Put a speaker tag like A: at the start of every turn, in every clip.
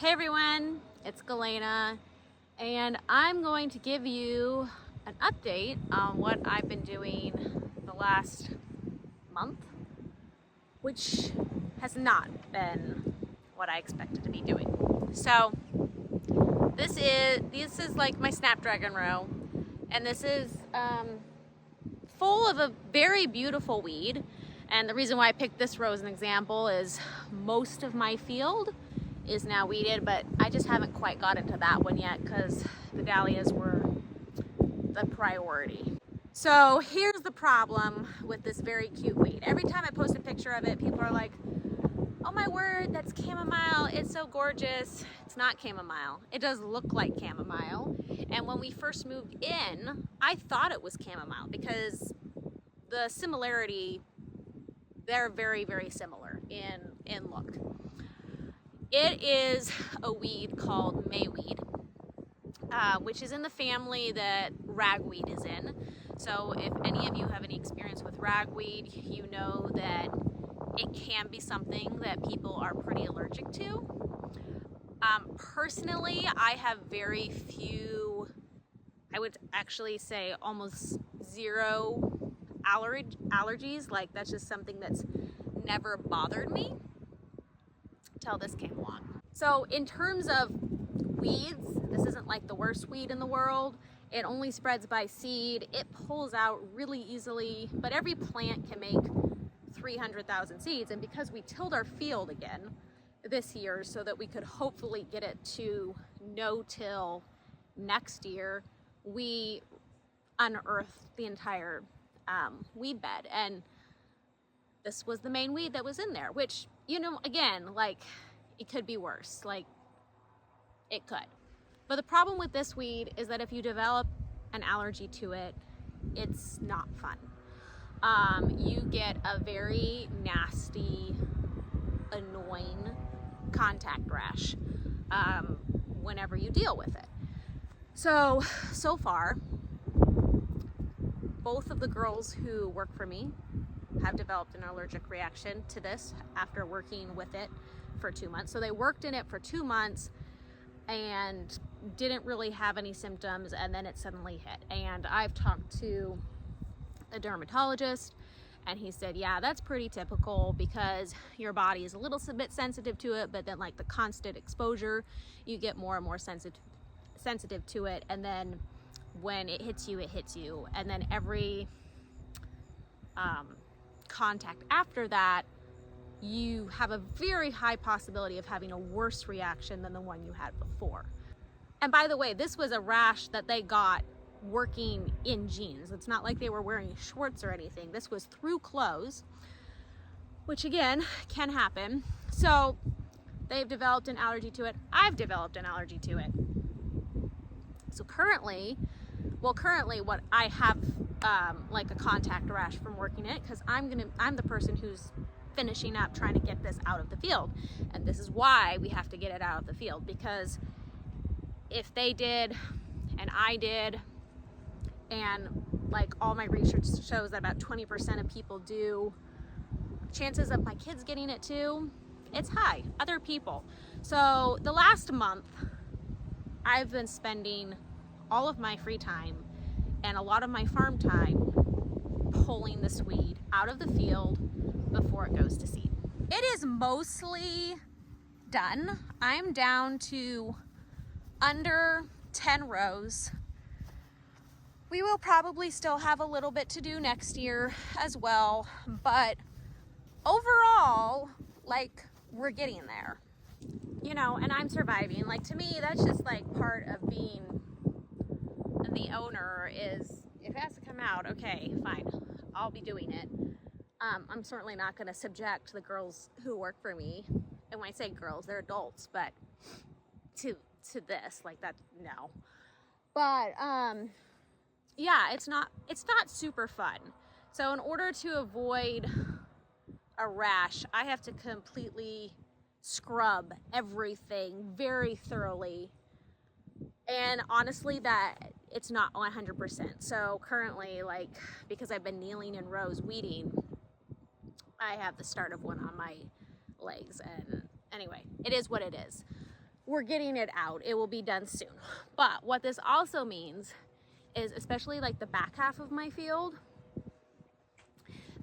A: Hey everyone, it's Galena, and I'm going to give you an update on what I've been doing the last month, which has not been what I expected to be doing. So this is like my Snapdragon row, and this is full of a very beautiful weed. And the reason why I picked this row as an example is most of my field is now weeded, but I just haven't quite got into that one yet because the dahlias were the priority. So here's the problem with this very cute weed. Every time I post a picture of it, people are like, oh my word, that's chamomile, it's so gorgeous. It's not chamomile. It does look like chamomile. And when we first moved in, I thought it was chamomile because the similarity, they're very, very similar in look. It is a weed called Mayweed, which is in the family that ragweed is in. So if any of you have any experience with ragweed, you know that it can be something that people are pretty allergic to. Personally, I have very few, I would actually say almost zero allergies. Like that's just something that's never bothered me till this came along. So in terms of weeds, this isn't like the worst weed in the world. It only spreads by seed. It pulls out really easily, but every plant can make 300,000 seeds. And because we tilled our field again this year so that we could hopefully get it to no-till next year, we unearthed the entire weed bed. And this was the main weed that was in there, which, you know, again, like, it could be worse. Like, it could. But the problem with this weed is that if you develop an allergy to it, it's not fun. You get a very nasty, annoying contact rash whenever you deal with it. So far, both of the girls who work for me have developed an allergic reaction to this after working with it for 2 months. So they worked in it for 2 months and didn't really have any symptoms, and then it suddenly hit. And I've talked to a dermatologist, and he said, yeah, that's pretty typical because your body is a little bit sensitive to it, but then like the constant exposure, you get more and more sensitive to it. And then when it hits you, and then every contact after that, you have a very high possibility of having a worse reaction than the one you had before. And by the way, this was a rash that they got working in jeans. It's not like they were wearing shorts or anything. This was through clothes, which again can happen. So they've developed an allergy to it. I've developed an allergy to it. So currently what I have like a contact rash from working it, because I'm the person who's finishing up trying to get this out of the field. And this is why we have to get it out of the field, because if they did and I did, and like all my research shows that about 20% of people do, chances of my kids getting it too, it's high. Other people. So the last month I've been spending all of my free time and a lot of my farm time pulling this weed out of the field before it goes to seed. It is mostly done. I'm down to under 10 rows. We will probably still have a little bit to do next year as well, but overall, like, we're getting there, you know, and I'm surviving. Like, to me, that's just like part of being the owner. Is if it has to come out, okay, fine, I'll be doing it. I'm certainly not going to subject the girls who work for me, and when I say girls, they're adults, but to this, like, that, no. But yeah, it's not super fun. So in order to avoid a rash, I have to completely scrub everything very thoroughly. And honestly, that it's not 100%. So currently, like, because I've been kneeling in rows weeding, I have the start of one on my legs. And anyway, it is what it is. we're getting it out. It will be done soon. But what this also means is, especially like the back half of my field,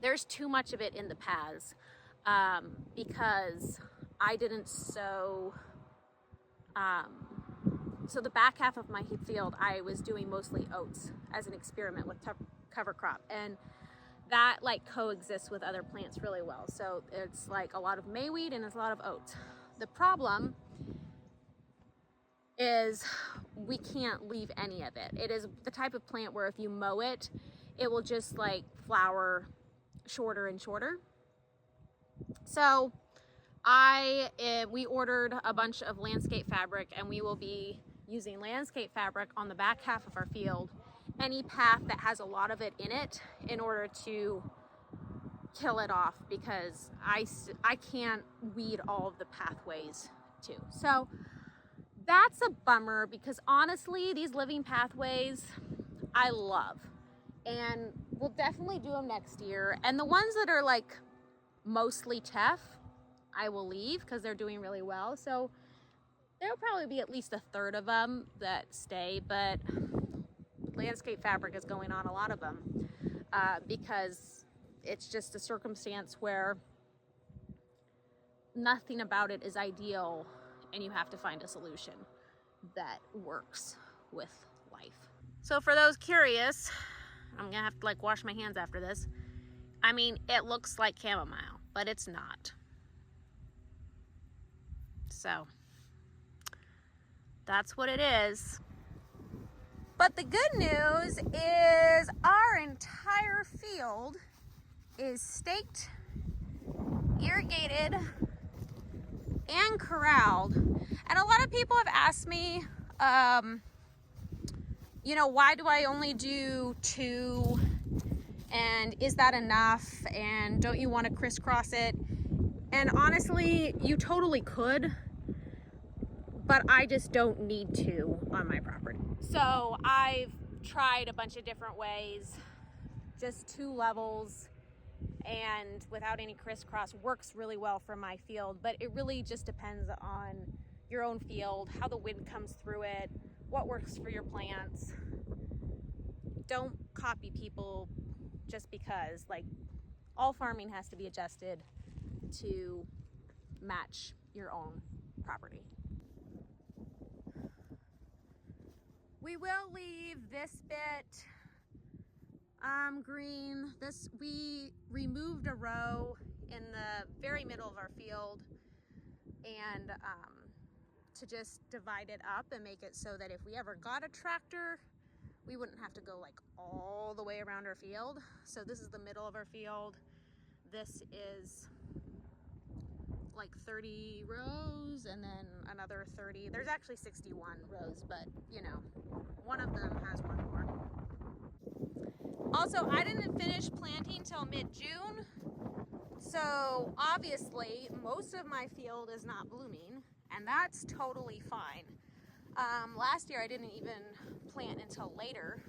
A: there's too much of it in the paths because I didn't sow. So the back half of my field, I was doing mostly oats as an experiment with cover crop, and that like coexists with other plants really well. So it's like a lot of Mayweed and it's a lot of oats. The problem is we can't leave any of it. It is the type of plant where if you mow it, it will just like flower shorter and shorter. So we ordered a bunch of landscape fabric, and we will be using landscape fabric on the back half of our field, any path that has a lot of it in it, in order to kill it off, because I can't weed all of the pathways too. So that's a bummer, because honestly, these living pathways I love, and we'll definitely do them next year. And the ones that are like mostly teff, I will leave because they're doing really well. So there'll probably be at least a third of them that stay, but landscape fabric is going on a lot of them because it's just a circumstance where nothing about it is ideal, and you have to find a solution that works with life. So for those curious, I'm gonna have to like wash my hands after this. I mean, it looks like chamomile, but it's not. So that's what it is. But the good news is our entire field is staked, irrigated, and corralled. And a lot of people have asked me, you know, why do I only do 2? And is that enough? And don't you want to crisscross it? And honestly, you totally could, but I just don't need to on my property. So I've tried a bunch of different ways, just 2 levels, and without any crisscross works really well for my field, but it really just depends on your own field, how the wind comes through it, what works for your plants. Don't copy people just because, like, all farming has to be adjusted to match your own property. We will leave this bit green. We removed a row in the very middle of our field, and to just divide it up and make it so that if we ever got a tractor, we wouldn't have to go like all the way around our field. So this is the middle of our field. This is like 30 rows, and then another 30. There's actually 61 rows, but you know, one of them has one more. Also, I didn't finish planting till mid-June, so obviously most of my field is not blooming, and that's totally fine. Last year I didn't even plant until later,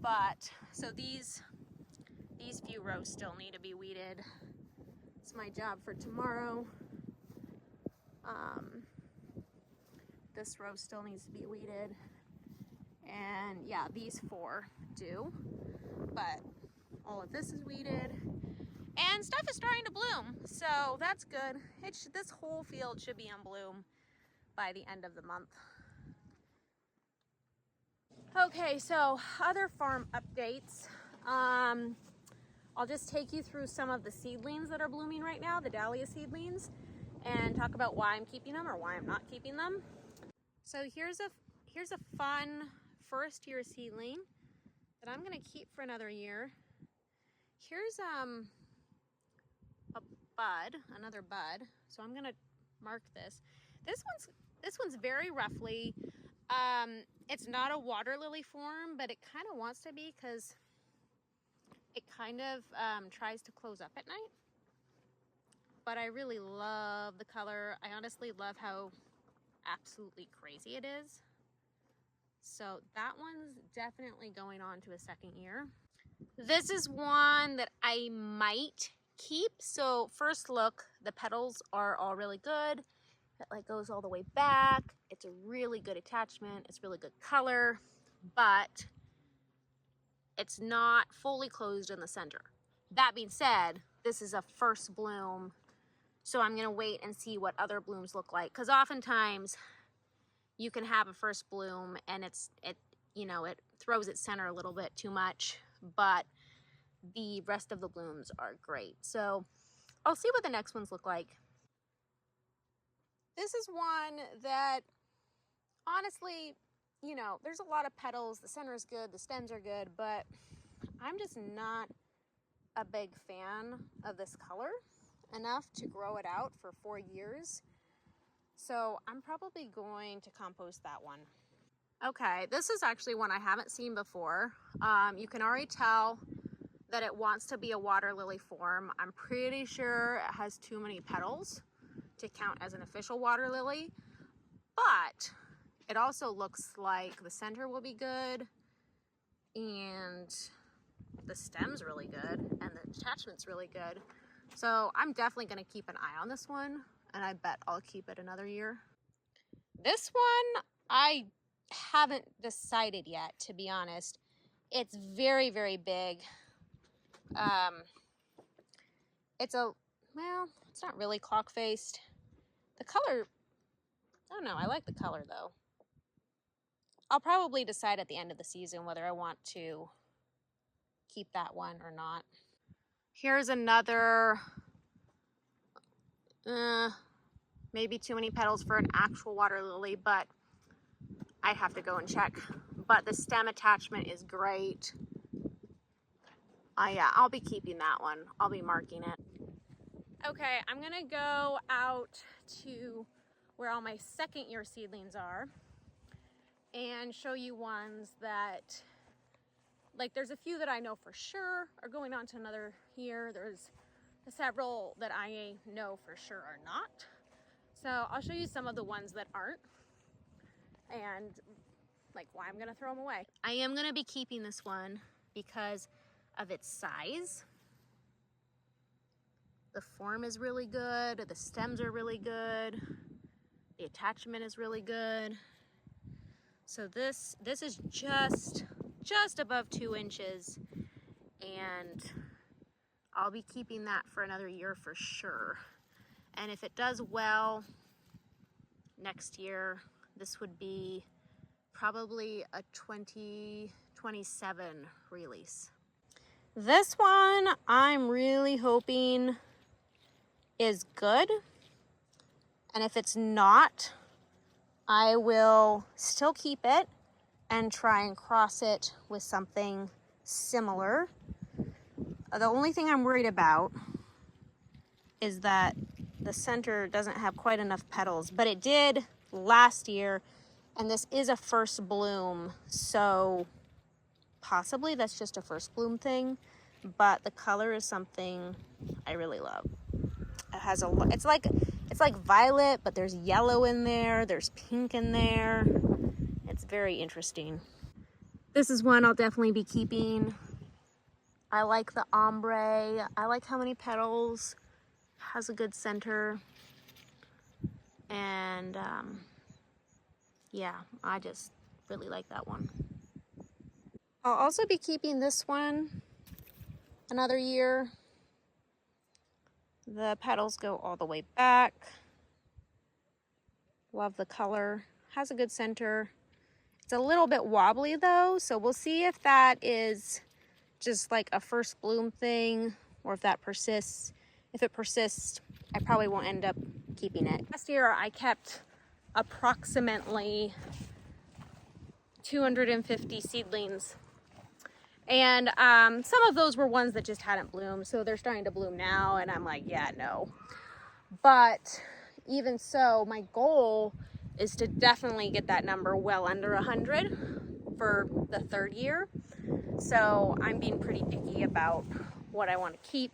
A: but so these few rows still need to be weeded. It's my job for tomorrow. This row still needs to be weeded, and yeah, these 4 do, but all of this is weeded, and stuff is starting to bloom, so that's good. This whole field should be in bloom by the end of the month. Okay, so other farm updates. I'll just take you through some of the seedlings that are blooming right now, the dahlia seedlings, and talk about why I'm keeping them or why I'm not keeping them. So here's a fun first year seedling that I'm gonna keep for another year. Here's a bud, another bud. So I'm gonna mark this. This one's very roughly. It's not a water lily form, but it kind of wants to be, because it kind of tries to close up at night. But I really love the color. I honestly love how absolutely crazy it is. So that one's definitely going on to a second year. This is one that I might keep. So first look, the petals are all really good. It like goes all the way back. It's a really good attachment. It's really good color, but it's not fully closed in the center. That being said, this is a first bloom, so I'm gonna wait and see what other blooms look like, because oftentimes you can have a first bloom and it throws its center a little bit too much, but the rest of the blooms are great. So I'll see what the next ones look like. This is one that honestly, there's a lot of petals. The center is good, the stems are good, but I'm just not a big fan of this color enough to grow it out for 4 years. So I'm probably going to compost that one. Okay, this is actually one I haven't seen before. You can already tell that it wants to be a water lily form. I'm pretty sure it has too many petals to count as an official water lily, but it also looks like the center will be good and the stem's really good and the attachment's really good. So I'm definitely going to keep an eye on this one, and I bet I'll keep it another year. This one, I haven't decided yet, to be honest. It's very, very big. It's not really clock-faced. The color, I don't know, I like the color though. I'll probably decide at the end of the season whether I want to keep that one or not. Here's another, maybe too many petals for an actual water lily, but I'd have to go and check. But the stem attachment is great. Yeah, I'll be keeping that one. I'll be marking it. Okay, I'm gonna go out to where all my second year seedlings are and show you ones that, like, there's a few that I know for sure are going on to another year. There's several that I know for sure are not. So I'll show you some of the ones that aren't and like why I'm gonna throw them away. I am gonna be keeping this one because of its size. The form is really good, the stems are really good, the attachment is really good. So this is just above 2 inches, and I'll be keeping that for another year for sure. And if it does well next year, this would be probably a 2027 release. This one I'm really hoping is good, and if it's not, I will still keep it and try and cross it with something similar. The only thing I'm worried about is that the center doesn't have quite enough petals, but it did last year, and this is a first bloom, so possibly that's just a first bloom thing, but the color is something I really love. It has it's like violet, but there's yellow in there, there's pink in there. It's very interesting. This is one I'll definitely be keeping. I like the ombre. I like how many petals. Has a good center. And yeah, I just really like that one. I'll also be keeping this one another year. The petals go all the way back. Love the color. Has a good center. It's a little bit wobbly though, so we'll see if that is just like a first bloom thing or if that persists. If it persists, I probably won't end up keeping it. Last year I kept approximately 250 seedlings, and some of those were ones that just hadn't bloomed, so they're starting to bloom now, and I'm like, yeah, no. But even so, my goal is to definitely get that number well under 100 for the 3rd year. So I'm being pretty picky about what I want to keep,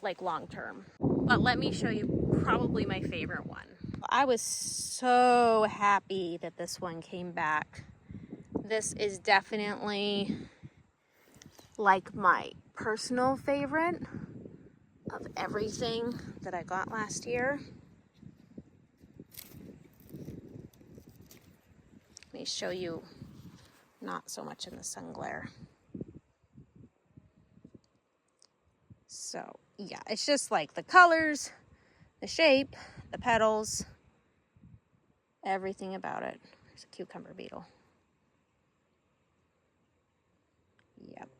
A: like long term. But let me show you probably my favorite one. I was so happy that this one came back. This is definitely like my personal favorite of everything that I got last year. me show you not so much in the sun glare. So yeah, it's just like the colors, the shape, the petals, everything about it. There's a cucumber beetle. Yep.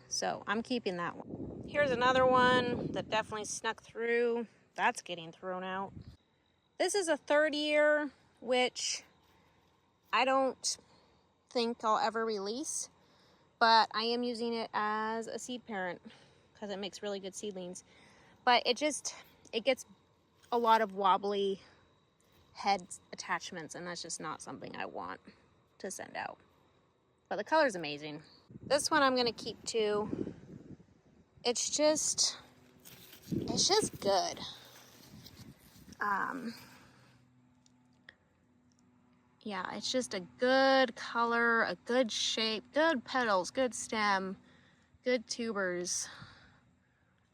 A: So I'm keeping that one. Here's another one that definitely snuck through. That's getting thrown out. This is a 3rd year, which I don't think I'll ever release, but I am using it as a seed parent because it makes really good seedlings. But it gets a lot of wobbly head attachments, and that's just not something I want to send out. But the color's amazing. This one I'm gonna keep too. It's just good. Yeah, it's just a good color, a good shape, good petals, good stem, good tubers.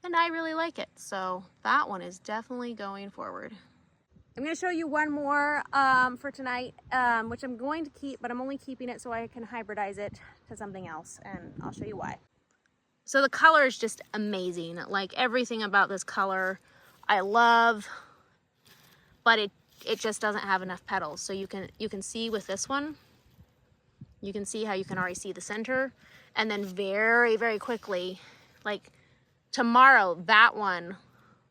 A: And I really like it. So that one is definitely going forward. I'm going to show you one more for tonight, which I'm going to keep, but I'm only keeping it so I can hybridize it to something else, and I'll show you why. So the color is just amazing. Like everything about this color I love, but it just doesn't have enough petals. So you can see with this one, you can see how you can already see the center, and then very, very quickly, like tomorrow, that one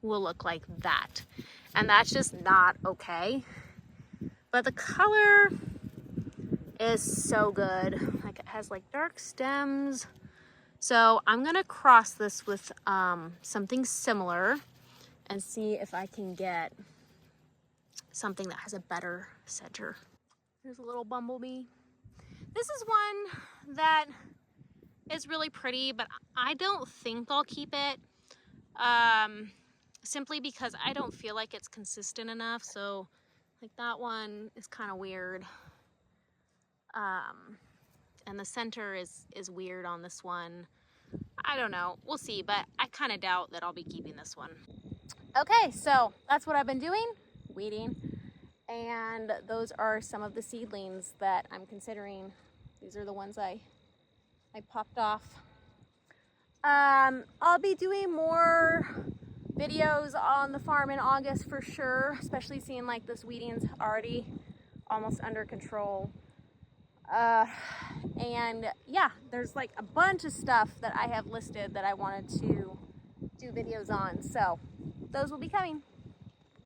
A: will look like that. And that's just not okay. But the color is so good. Like it has like dark stems. So I'm gonna cross this with something similar and see if I can get something that has a better center. There's a little bumblebee. This is one that is really pretty, but I don't think I'll keep it. Simply because I don't feel like it's consistent enough. So like that one is kind of weird. And the center is weird on this one. I don't know, we'll see, but I kind of doubt that I'll be keeping this one. Okay, so that's what I've been doing, weeding. And those are some of the seedlings that I'm considering. These are the ones I popped off. I'll be doing more videos on the farm in August for sure, especially seeing like this weeding's already almost under control. And yeah, there's like a bunch of stuff that I have listed that I wanted to do videos on, so those will be coming.